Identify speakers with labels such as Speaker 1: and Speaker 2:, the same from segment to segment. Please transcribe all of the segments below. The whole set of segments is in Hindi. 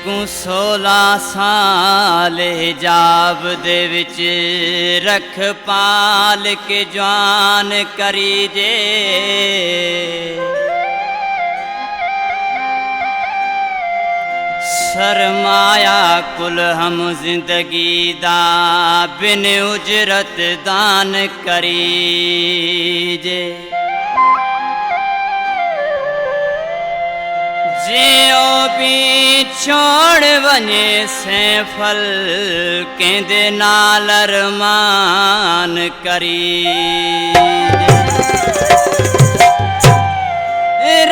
Speaker 1: को 16 साल हिजाब दे विच रख पाल के जवान करी जे शर्माया कुल हम जिंदगी दा बिन उजरत दान करी जे जियो भी छोड़ वने से फल केंदे नाल अरमान करी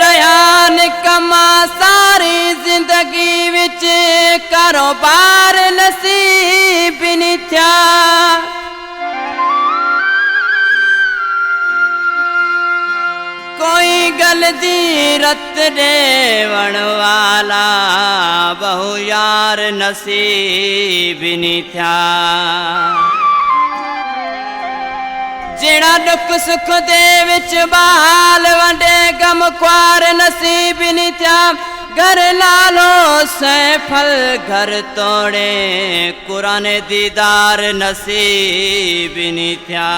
Speaker 1: रयान कमा सारी जिंदगी विच कारोबार नसीब नहीं था कोई गल दी रत देवण वाला बहु यार नसीब नहीं था जेड़ा दुख सुख दे विच बाल वंडे गम ख्वार नसीब नहीं था घर नालो सैफल घर तोड़े कुरान दीदार नसीब नहीं था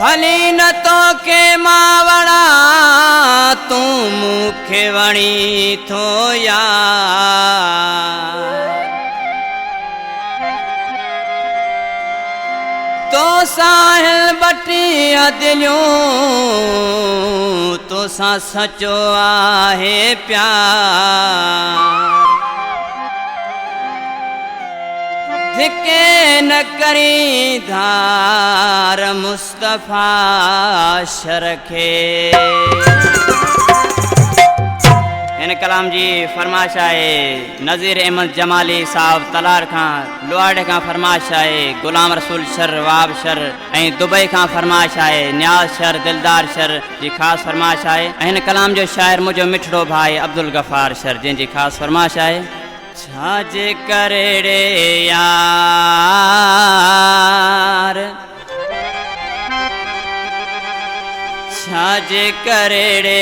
Speaker 1: भली न तो के मावड़ा तू मुखे वणी थो यार तो साहिल बटी दिलियों तो सा सचो आहे प्यार धिके न करी धार मुस्तफा शरखे इन कलाम जी फरमाश है नज़ीर अहमद जमाली साहब तलार खां लुआड़े खां फरमाश है गुलाम रसूल शर वाब शर ऐं दुबई खां फरमाश है न्याज शर दिलदार शर जी ख़ास फरमाश है इन कलाम जो शायर मुझो मिठड़ो भाई अब्दुल गफ़ार शर जिनकी ख़ास फरमाश है छाजे करेड़े यार छाजे करेड़े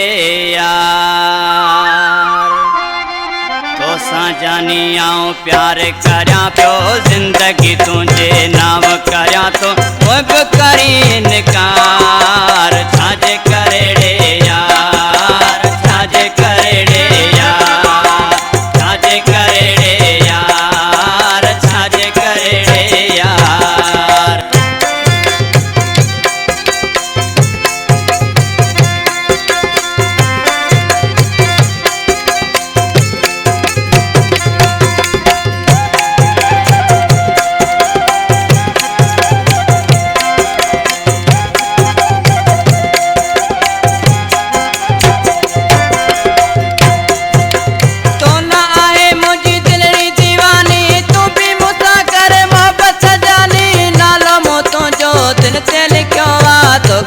Speaker 1: यार तो सा जानी आऊं प्यार करया प्यो जिंदगी तुझे नाम करया तो अब करी इनकार छाजे करेड़े यार छाजे करेड़े यार छाजे करेड़े यार छाजे करेड़े यार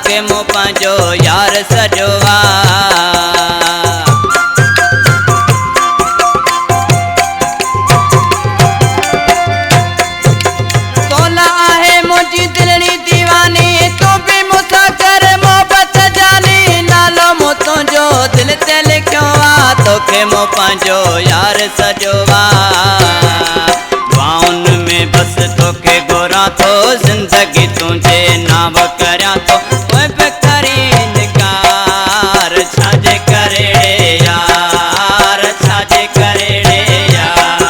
Speaker 1: के मो पांजो यार सजवा तोला आहे मुझी दिलनी दीवानी तू भी मुसा कर मोहब्बत जानी नालो मो तुझो दिल ते लिखो तो के मो पांजो यार सजवा बाउन में बस तो के गोरा तो जिंदगी तुझे नाम करया तो छाजे करेड़े यार छाजे करेड़े यार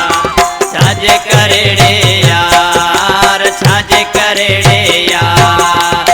Speaker 1: छाजे करेड़े यार छाजे करेड़े यार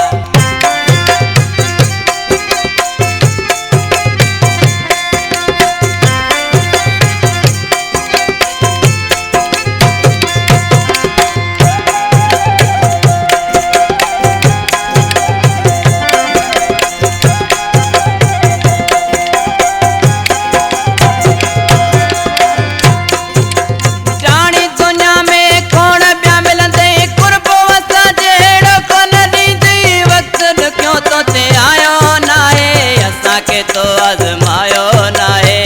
Speaker 1: तो आजमायो ना है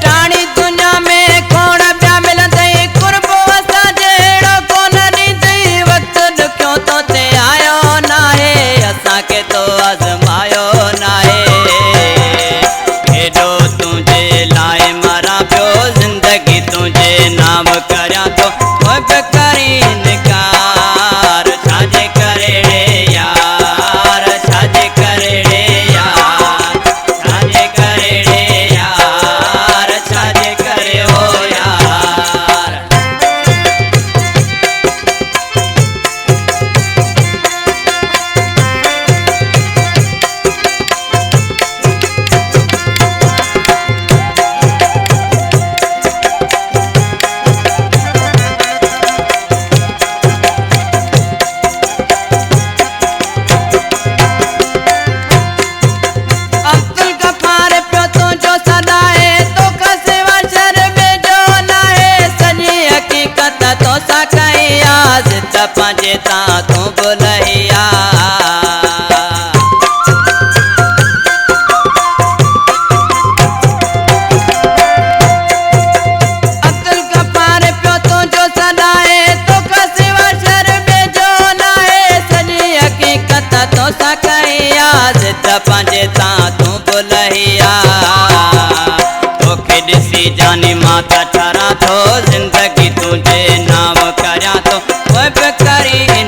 Speaker 1: टाणी दुनिया में कौन प्या मिलंदे कुर्बो असा जेड़ो कोन ॾींदई वक्त पंजे ता तू बुलहिया अब्दुल गफ्फार पियो तुझो सदाए तो सिवा शर में जो नाए सजी हकीकत तो सकैया जित पंजे ता तू बुलहिया तोखे ॾिसी जाने माता ठरा थो जिंदगी तुझे नाम करिया तो वह करी